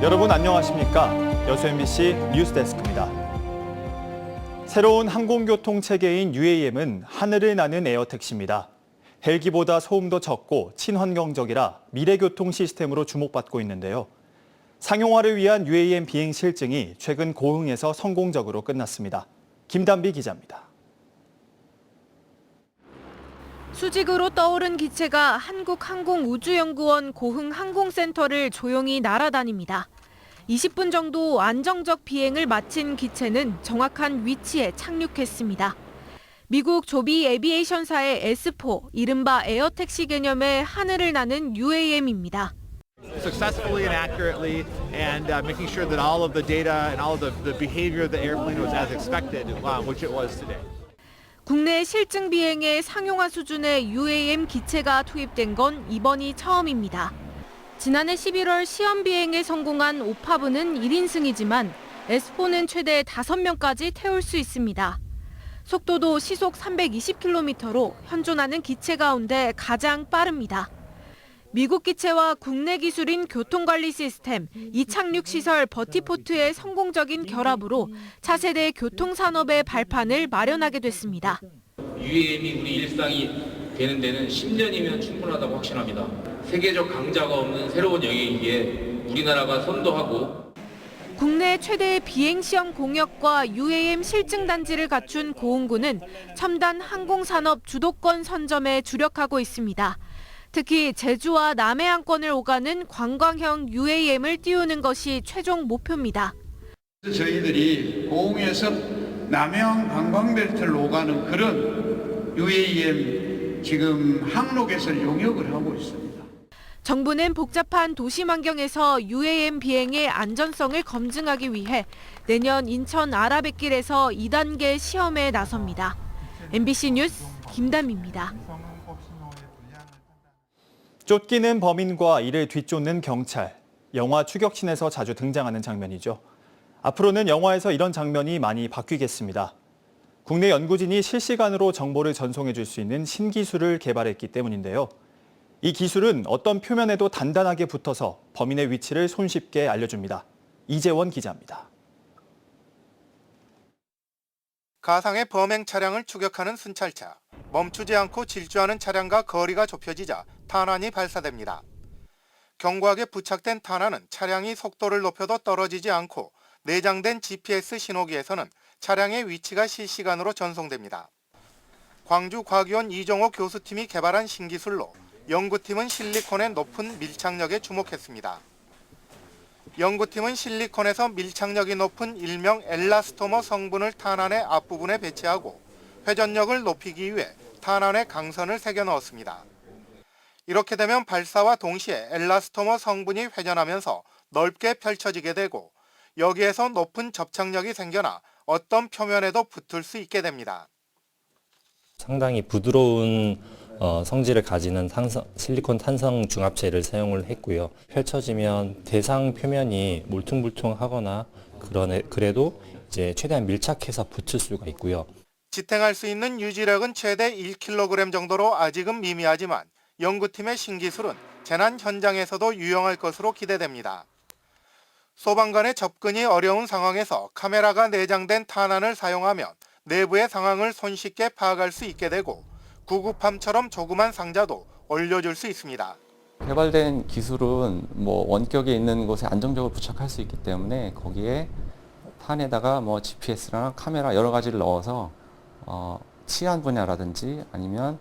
여러분 안녕하십니까? 여수 MBC 뉴스데스크입니다. 새로운 항공교통 체계인 UAM은 하늘을 나는 에어택시입니다. 헬기보다 소음도 적고 친환경적이라 미래교통 시스템으로 주목받고 있는데요. 상용화를 위한 UAM 비행 실증이 최근 고흥에서 성공적으로 끝났습니다. 김단비 기자입니다. 수직으로 떠오른 기체가 한국항공우주연구원 고흥항공센터를 조용히 날아다닙니다. 20분 정도 안정적 비행을 마친 기체는 정확한 위치에 착륙했습니다. 미국 조비 에비에이션사의 S4, 이른바 에어택시 개념의 하늘을 나는 UAM입니다. Successfully and accurately and making sure that all of the data and all of the behavior of the airplane was as expected, which it was today. 국내 실증 비행의 상용화 수준의 UAM 기체가 투입된 건 이번이 처음입니다. 지난해 11월 시험 비행에 성공한 오파브는 1인승이지만 S4는 최대 5명까지 태울 수 있습니다. 속도도 시속 320km로 현존하는 기체 가운데 가장 빠릅니다. 미국 기체와 국내 기술인 교통관리 시스템, 이착륙 시설 버티포트의 성공적인 결합으로 차세대 교통산업의 발판을 마련하게 됐습니다. UAM이 우리 일상이 되는 데는 10년이면 충분하다고 확신합니다. 세계적 강자가 없는 새로운 영역이기에 우리나라가 선도하고 국내 최대의 비행시험 공역과 UAM 실증 단지를 갖춘 고흥구는 첨단 항공산업 주도권 선점에 주력하고 있습니다. 특히 제주와 남해안권을 오가는 관광형 UAM을 띄우는 것이 최종 목표입니다. 저희들이 고흥에서 남해안 관광벨트를 오가는 그런 UAM 지금 항로 개설 용역을 하고 있습니다. 정부는 복잡한 도심 환경에서 UAM 비행의 안전성을 검증하기 위해 내년 인천 아라뱃길에서 2단계 시험에 나섭니다. MBC 뉴스 김담입니다. 쫓기는 범인과 이를 뒤쫓는 경찰. 영화 추격신에서 자주 등장하는 장면이죠. 앞으로는 영화에서 이런 장면이 많이 바뀌겠습니다. 국내 연구진이 실시간으로 정보를 전송해 줄 수 있는 신기술을 개발했기 때문인데요. 이 기술은 어떤 표면에도 단단하게 붙어서 범인의 위치를 손쉽게 알려줍니다. 이재원 기자입니다. 가상의 범행 차량을 추격하는 순찰차. 멈추지 않고 질주하는 차량과 거리가 좁혀지자 탄환이 발사됩니다. 견고하게 부착된 탄환은 차량이 속도를 높여도 떨어지지 않고 내장된 GPS 신호기에서는 차량의 위치가 실시간으로 전송됩니다. 광주과기원 이정호 교수팀이 개발한 신기술로 연구팀은 실리콘의 높은 밀착력에 주목했습니다. 연구팀은 실리콘에서 밀착력이 높은 일명 엘라스토머 성분을 탄환의 앞부분에 배치하고 회전력을 높이기 위해 탄환의 강선을 새겨 넣었습니다. 이렇게 되면 발사와 동시에 엘라스토머 성분이 회전하면서 넓게 펼쳐지게 되고 여기에서 높은 접착력이 생겨나 어떤 표면에도 붙을 수 있게 됩니다. 상당히 부드러운 성질을 가지는 실리콘 탄성 중합체를 사용을 했고요. 펼쳐지면 대상 표면이 몰퉁몰퉁하거나 그래도 이제 최대한 밀착해서 붙을 수가 있고요. 지탱할 수 있는 유지력은 최대 1kg 정도로 아직은 미미하지만 연구팀의 신기술은 재난 현장에서도 유용할 것으로 기대됩니다. 소방관의 접근이 어려운 상황에서 카메라가 내장된 탄환을 사용하면 내부의 상황을 손쉽게 파악할 수 있게 되고 구급함처럼 조그만 상자도 올려줄 수 있습니다. 개발된 기술은 원격에 있는 곳에 안정적으로 부착할 수 있기 때문에 거기에 탄에다가 GPS나 카메라 여러 가지를 넣어서 치안 분야라든지 아니면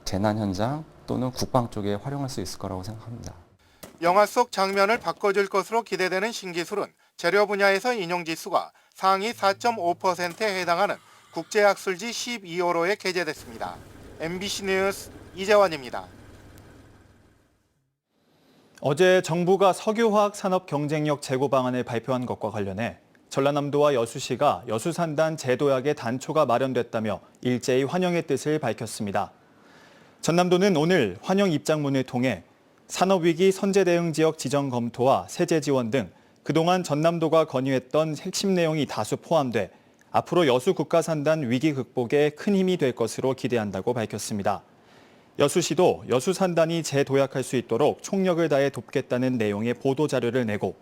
재난 현장 또는 국방 쪽에 활용할 수 있을 거라고 생각합니다. 영화 속 장면을 바꿔줄 것으로 기대되는 신기술은 재료 분야에서 인용지수가 상위 4.5%에 해당하는 국제학술지 12호로에 게재됐습니다. MBC 뉴스 이재원입니다. 어제 정부가 석유화학 산업 경쟁력 제고 방안을 발표한 것과 관련해 전라남도와 여수시가 여수산단 재도약의 단초가 마련됐다며 일제히 환영의 뜻을 밝혔습니다. 전남도는 오늘 환영 입장문을 통해 산업위기 선제대응지역 지정 검토와 세제 지원 등 그동안 전남도가 건의했던 핵심 내용이 다수 포함돼 앞으로 여수 국가산단 위기 극복에 큰 힘이 될 것으로 기대한다고 밝혔습니다. 여수시도 여수산단이 재도약할 수 있도록 총력을 다해 돕겠다는 내용의 보도자료를 내고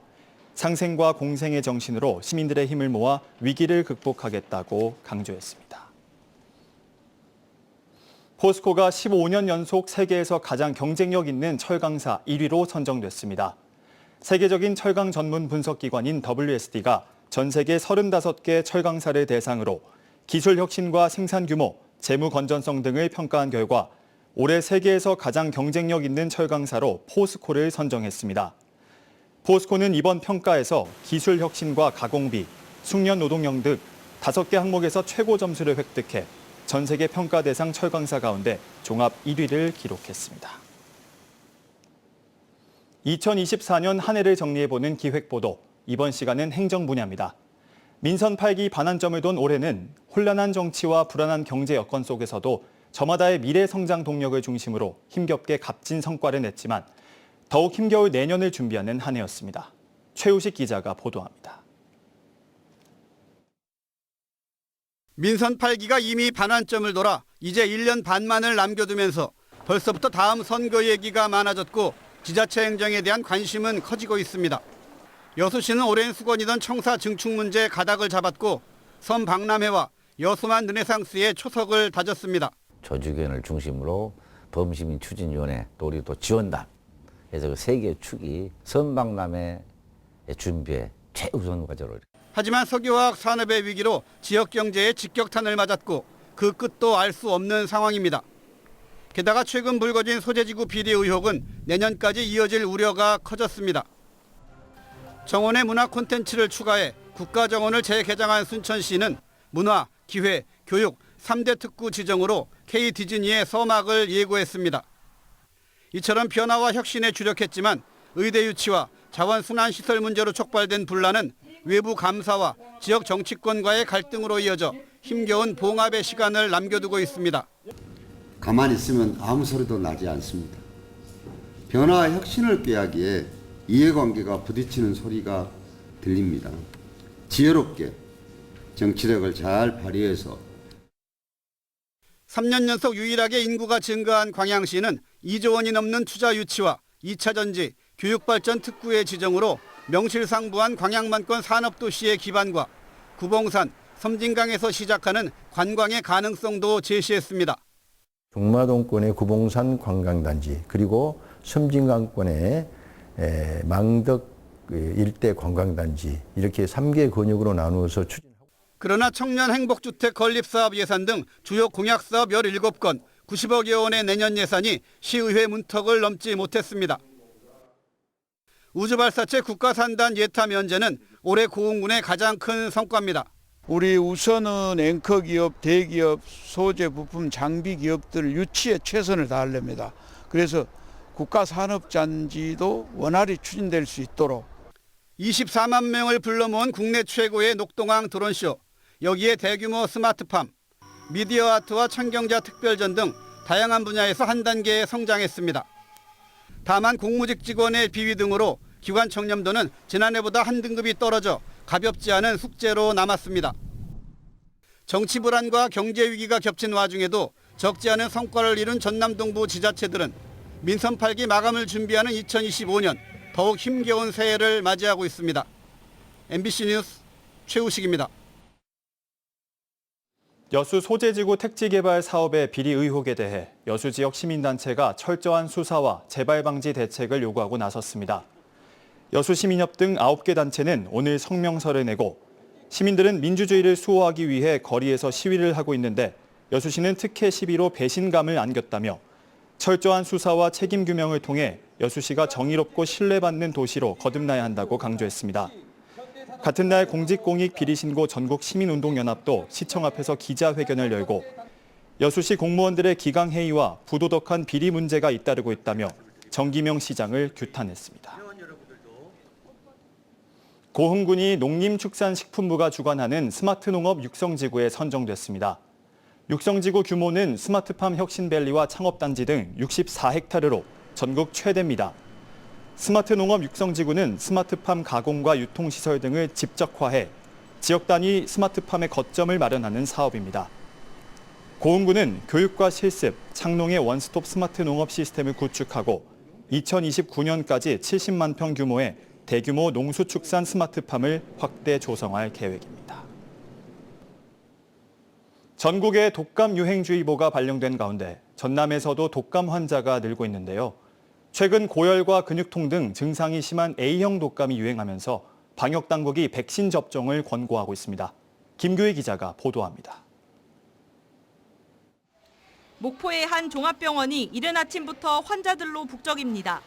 상생과 공생의 정신으로 시민들의 힘을 모아 위기를 극복하겠다고 강조했습니다. 포스코가 15년 연속 세계에서 가장 경쟁력 있는 철강사 1위로 선정됐습니다. 세계적인 철강 전문 분석기관인 WSD가 전 세계 35개 철강사를 대상으로 기술 혁신과 생산 규모, 재무 건전성 등을 평가한 결과 올해 세계에서 가장 경쟁력 있는 철강사로 포스코를 선정했습니다. 포스코는 이번 평가에서 기술 혁신과 가공비, 숙련 노동력 등 5개 항목에서 최고 점수를 획득해 전 세계 평가 대상 철강사 가운데 종합 1위를 기록했습니다. 2024년 한 해를 정리해보는 기획보도, 이번 시간은 행정 분야입니다. 민선 8기 반환점을 둔 올해는 혼란한 정치와 불안한 경제 여건 속에서도 저마다의 미래 성장 동력을 중심으로 힘겹게 값진 성과를 냈지만 더욱 힘겨울 내년을 준비하는 한 해였습니다. 최우식 기자가 보도합니다. 민선 8기가 이미 반환점을 돌아 이제 1년 반만을 남겨두면서 벌써부터 다음 선거 얘기가 많아졌고 지자체 행정에 대한 관심은 커지고 있습니다. 여수시는 오랜 수건이던 청사 증축 문제에 가닥을 잡았고 섬 박람회와 여수만 르네상스의 초석을 다졌습니다. 조직위원을 중심으로 범시민 추진위원회 또 우리 또 지원단 그래서 그 세 개의 축이 섬 박람회 준비에 최우선 과제로. 하지만 석유화학 산업의 위기로 지역 경제에 직격탄을 맞았고 그 끝도 알 수 없는 상황입니다. 게다가 최근 불거진 소재지구 비리 의혹은 내년까지 이어질 우려가 커졌습니다. 정원에 문화 콘텐츠를 추가해 국가정원을 재개장한 순천시는 문화, 기회, 교육 3대 특구 지정으로 K디즈니의 서막을 예고했습니다. 이처럼 변화와 혁신에 주력했지만 의대 유치와 자원순환시설 문제로 촉발된 분란은 외부 감사와 지역 정치권과의 갈등으로 이어져 힘겨운 봉합의 시간을 남겨두고 있습니다. 가만히 있으면 아무 소리도 나지 않습니다. 변화와 혁신을 꾀하기에 이해관계가 부딪히는 소리가 들립니다. 지혜롭게 정치력을 잘 발휘해서 3년 연속 유일하게 인구가 증가한 광양시는 2조 원이 넘는 투자 유치와 2차 전지, 교육발전 특구의 지정으로 명실상부한 광양만권 산업도시의 기반과 구봉산, 섬진강에서 시작하는 관광의 가능성도 제시했습니다. 종마동권의 구봉산 관광단지 그리고 섬진강권의 망덕 일대 관광단지 이렇게 3개 권역으로 나누어서 추진하고. 그러나 청년 행복주택 건립사업 예산 등 주요 공약사업 17건, 90억여 원의 내년 예산이 시의회 문턱을 넘지 못했습니다. 우주발사체 국가산단 예타 면제는 올해 고흥군의 가장 큰 성과입니다. 우리 우선은 앵커기업, 대기업, 소재, 부품, 장비 기업들 유치에 최선을 다하렵니다. 그래서 국가산업단지도 원활히 추진될 수 있도록 24만 명을 불러 모은 국내 최고의 녹동항 드론쇼, 여기에 대규모 스마트팜, 미디어 아트와 청경자 특별전 등 다양한 분야에서 한 단계 성장했습니다. 다만 공무직 직원의 비위 등으로 기관 청렴도는 지난해보다 한 등급이 떨어져 가볍지 않은 숙제로 남았습니다. 정치 불안과 경제 위기가 겹친 와중에도 적지 않은 성과를 이룬 전남동부 지자체들은 민선 8기 마감을 준비하는 2025년 더욱 힘겨운 새해를 맞이하고 있습니다. MBC 뉴스 최우식입니다. 여수 소재지구 택지개발 사업의 비리 의혹에 대해 여수 지역 시민단체가 철저한 수사와 재발 방지 대책을 요구하고 나섰습니다. 여수시민협 등 9개 단체는 오늘 성명서를 내고 시민들은 민주주의를 수호하기 위해 거리에서 시위를 하고 있는데 여수시는 특혜 시비로 배신감을 안겼다며 철저한 수사와 책임 규명을 통해 여수시가 정의롭고 신뢰받는 도시로 거듭나야 한다고 강조했습니다. 같은 날 공직공익 비리신고 전국시민운동연합도 시청 앞에서 기자회견을 열고 여수시 공무원들의 기강회의와 부도덕한 비리 문제가 잇따르고 있다며 정기명 시장을 규탄했습니다. 고흥군이 농림축산식품부가 주관하는 스마트농업 육성지구에 선정됐습니다. 육성지구 규모는 스마트팜 혁신밸리와 창업단지 등 64헥타르로 전국 최대입니다. 스마트 농업 육성지구는 스마트팜 가공과 유통시설 등을 집적화해 지역 단위 스마트팜의 거점을 마련하는 사업입니다. 고흥군은 교육과 실습, 창농의 원스톱 스마트 농업 시스템을 구축하고 2029년까지 70만 평 규모의 대규모 농수축산 스마트팜을 확대 조성할 계획입니다. 전국에 독감 유행주의보가 발령된 가운데 전남에서도 독감 환자가 늘고 있는데요. 최근 고열과 근육통 등 증상이 심한 A형 독감이 유행하면서 방역당국이 백신 접종을 권고하고 있습니다. 김규희 기자가 보도합니다. 목포의 한 종합병원이 이른 아침부터 환자들로 북적입니다.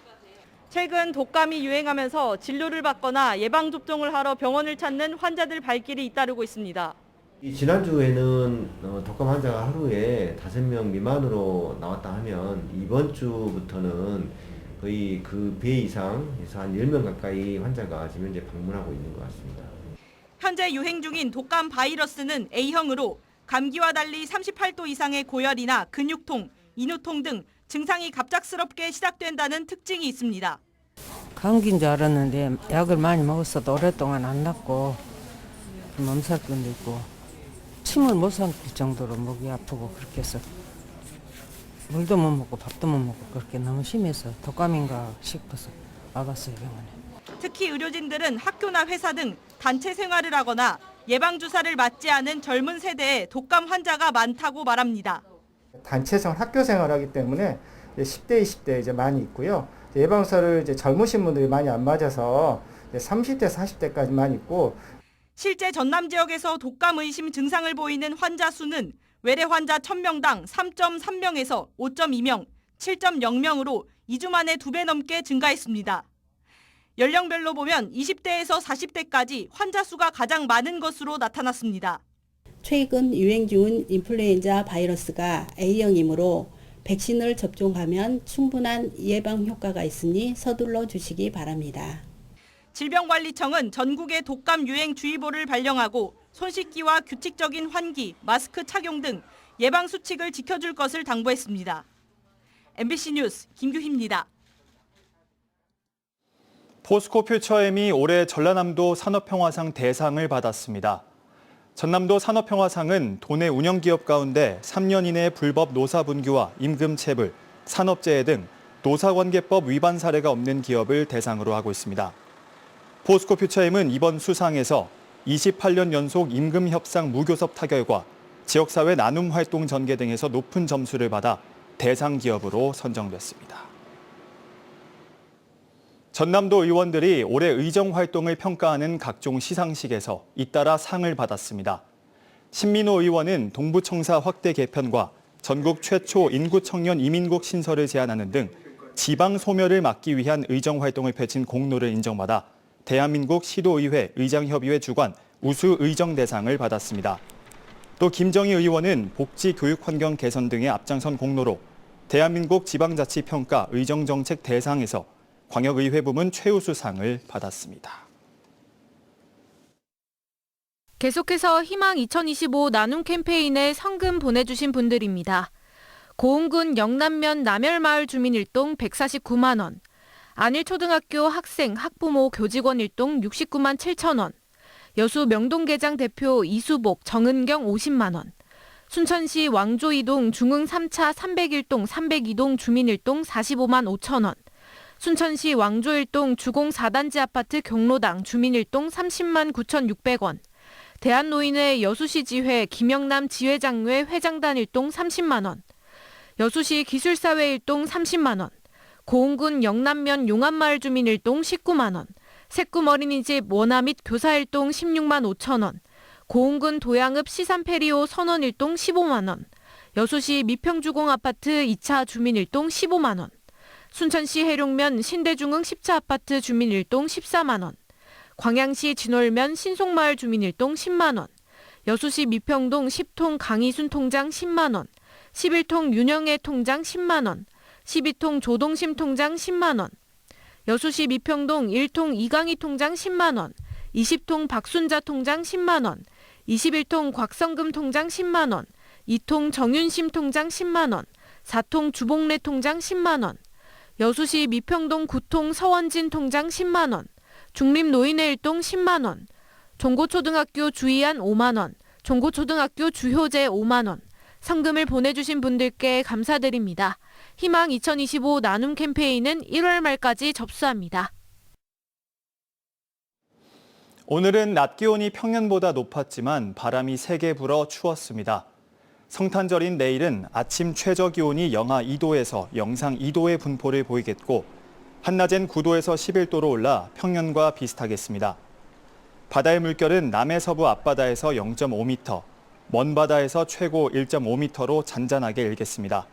최근 독감이 유행하면서 진료를 받거나 예방접종을 하러 병원을 찾는 환자들 발길이 잇따르고 있습니다. 지난주에는 독감 환자가 하루에 5명 미만으로 나왔다 하면 이번 주부터는 거의 그 배 이상에서 한 10명 가까이 환자가 지금 현재 방문하고 있는 것 같습니다. 현재 유행 중인 독감 바이러스는 A형으로 감기와 달리 38도 이상의 고열이나 근육통, 인후통 등 증상이 갑작스럽게 시작된다는 특징이 있습니다. 감기인 줄 알았는데 약을 많이 먹었어도 오랫동안 안 낫고 몸살균도 있고 침을 못 삼킬 정도로 목이 아프고 그렇게 해서 물도 못 먹고 밥도 못 먹고 그렇게 너무 심해서 독감인가 싶어서 와봤어요, 병원에. 특히 의료진들은 학교나 회사 등 단체 생활을 하거나 예방주사를 맞지 않은 젊은 세대에 독감 환자가 많다고 말합니다. 단체 생활, 학교 생활하기 때문에 10대, 20대 이제 많이 있고요. 예방주사를 이제 젊으신 분들이 많이 안 맞아서 30대, 40대까지 많이 있고. 실제 전남 지역에서 독감 의심 증상을 보이는 환자 수는 외래 환자 1000명당 3.3명에서 5.2명, 7.0명으로 2주 만에 2배 넘게 증가했습니다. 연령별로 보면 20대에서 40대까지 환자 수가 가장 많은 것으로 나타났습니다. 최근 유행 중인 인플루엔자 바이러스가 A형이므로 백신을 접종하면 충분한 예방 효과가 있으니 서둘러 주시기 바랍니다. 질병관리청은 전국에 독감 유행주의보를 발령하고 손 씻기와 규칙적인 환기, 마스크 착용 등 예방수칙을 지켜줄 것을 당부했습니다. MBC 뉴스 김규희입니다. 포스코 퓨처엠이 올해 전라남도 산업평화상 대상을 받았습니다. 전남도 산업평화상은 도내 운영기업 가운데 3년 이내 불법 노사분규와 임금체불, 산업재해 등 노사관계법 위반 사례가 없는 기업을 대상으로 하고 있습니다. 포스코 퓨처엠은 이번 수상에서 28년 연속 임금협상 무교섭 타결과 지역사회 나눔 활동 전개 등에서 높은 점수를 받아 대상 기업으로 선정됐습니다. 전남도 의원들이 올해 의정 활동을 평가하는 각종 시상식에서 잇따라 상을 받았습니다. 신민호 의원은 동부청사 확대 개편과 전국 최초 인구 청년 이민국 신설을 제안하는 등 지방 소멸을 막기 위한 의정 활동을 펼친 공로를 인정받아 대한민국 시도의회 의장협의회 주관 우수 의정 대상을 받았습니다. 또 김정희 의원은 복지 교육 환경 개선 등의 앞장선 공로로 대한민국 지방자치평가 의정정책 대상에서 광역의회 부문 최우수상을 받았습니다. 계속해서 희망 2025 나눔 캠페인에 성금 보내주신 분들입니다. 고흥군 영남면 남열마을 주민 일동 149만 원, 안일초등학교 학생, 학부모, 교직원 일동 69만 7천 원, 여수 명동개장 대표 이수복, 정은경 50만 원, 순천시 왕조이동 중흥 3차 301동 302동 주민 일동 45만 5천 원, 순천시 왕조일동 주공 4단지 아파트 경로당 주민 일동 30만 9,600원, 대한노인회 여수시 지회 김영남 지회장회 회장단 일동 30만 원, 여수시 기술사회 일동 30만 원, 고흥군 영남면 용암마을 주민 일동 19만 원, 새꿈 어린이집 원화 및 교사 일동 16만 5천 원, 고흥군 도양읍 시산페리오 선원 일동 15만 원, 여수시 미평주공 아파트 2차 주민 일동 15만 원, 순천시 해룡면 신대중흥 10차 아파트 주민 일동 14만 원, 광양시 진월면 신송마을 주민 일동 10만 원, 여수시 미평동 10통 강희순 통장 10만 원, 11통 윤영애 통장 10만 원, 12통 조동심 통장 10만 원, 여수시 미평동 1통 이강희 통장 10만 원, 20통 박순자 통장 10만 원, 21통 곽성금 통장 10만 원, 2통 정윤심 통장 10만 원, 4통 주봉래 통장 10만 원, 여수시 미평동 9통 서원진 통장 10만 원, 중림노인회 일동 10만 원, 종고초등학교 주의안 5만 원, 종고초등학교 주효제 5만 원, 성금을 보내주신 분들께 감사드립니다. 희망 2025 나눔 캠페인은 1월 말까지 접수합니다. 오늘은 낮 기온이 평년보다 높았지만 바람이 세게 불어 추웠습니다. 성탄절인 내일은 아침 최저 기온이 영하 2도에서 영상 2도의 분포를 보이겠고 한낮엔 9도에서 11도로 올라 평년과 비슷하겠습니다. 바다의 물결은 남해서부 앞바다에서 0.5m, 먼 바다에서 최고 1.5m로 잔잔하게 일겠습니다.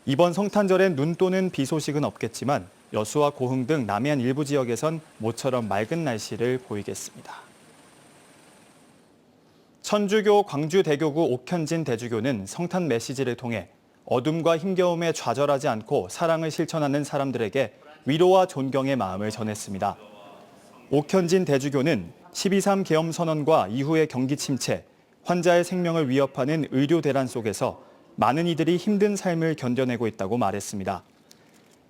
이번 성탄절엔 눈 또는 비 소식은 없겠지만 여수와 고흥 등 남해안 일부 지역에선 모처럼 맑은 날씨를 보이겠습니다. 천주교 광주대교구 옥현진 대주교는 성탄 메시지를 통해 어둠과 힘겨움에 좌절하지 않고 사랑을 실천하는 사람들에게 위로와 존경의 마음을 전했습니다. 옥현진 대주교는 12.3 계엄 선언과 이후의 경기 침체, 환자의 생명을 위협하는 의료 대란 속에서 많은 이들이 힘든 삶을 견뎌내고 있다고 말했습니다.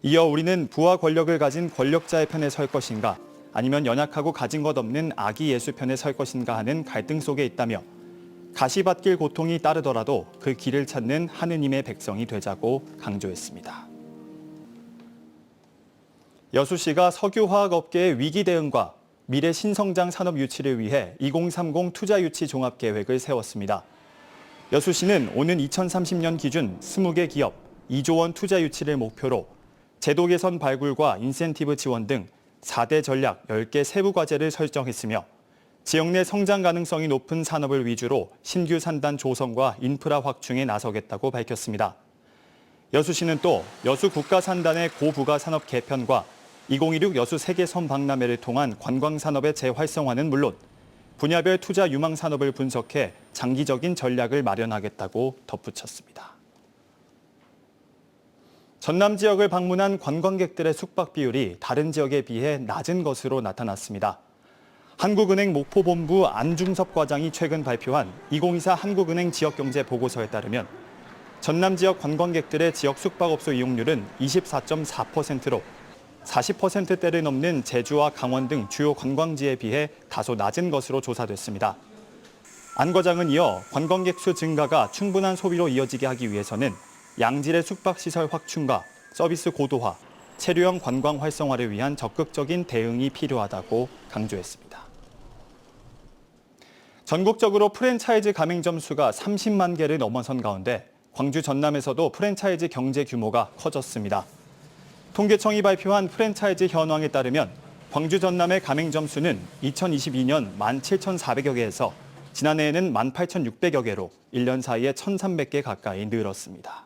이어 우리는 부와 권력을 가진 권력자의 편에 설 것인가 아니면 연약하고 가진 것 없는 아기 예수 편에 설 것인가 하는 갈등 속에 있다며 가시밭길 고통이 따르더라도 그 길을 찾는 하느님의 백성이 되자고 강조했습니다. 여수시가 석유화학업계의 위기 대응과 미래 신성장 산업 유치를 위해 2030 투자 유치 종합 계획을 세웠습니다. 여수시는 오는 2030년 기준 20개 기업 2조 원 투자 유치를 목표로 제도 개선 발굴과 인센티브 지원 등 4대 전략 10개 세부 과제를 설정했으며 지역 내 성장 가능성이 높은 산업을 위주로 신규 산단 조성과 인프라 확충에 나서겠다고 밝혔습니다. 여수시는 또 여수 국가산단의 고부가 산업 개편과 2016 여수 세계섬 박람회를 통한 관광산업의 재활성화는 물론 분야별 투자 유망 산업을 분석해 장기적인 전략을 마련하겠다고 덧붙였습니다. 전남 지역을 방문한 관광객들의 숙박 비율이 다른 지역에 비해 낮은 것으로 나타났습니다. 한국은행 목포본부 안중섭 과장이 최근 발표한 2024 한국은행 지역경제 보고서에 따르면 전남 지역 관광객들의 지역 숙박업소 이용률은 24.4%로 40%대를 넘는 제주와 강원 등 주요 관광지에 비해 다소 낮은 것으로 조사됐습니다. 안 과장은 이어 관광객 수 증가가 충분한 소비로 이어지게 하기 위해서는 양질의 숙박시설 확충과 서비스 고도화, 체류형 관광 활성화를 위한 적극적인 대응이 필요하다고 강조했습니다. 전국적으로 프랜차이즈 가맹점 수가 30만 개를 넘어선 가운데 광주 전남에서도 프랜차이즈 경제 규모가 커졌습니다. 통계청이 발표한 프랜차이즈 현황에 따르면 광주 전남의 가맹점 수는 2022년 17,400여 개에서 지난해에는 18,600여 개로 1년 사이에 1,300개 가까이 늘었습니다.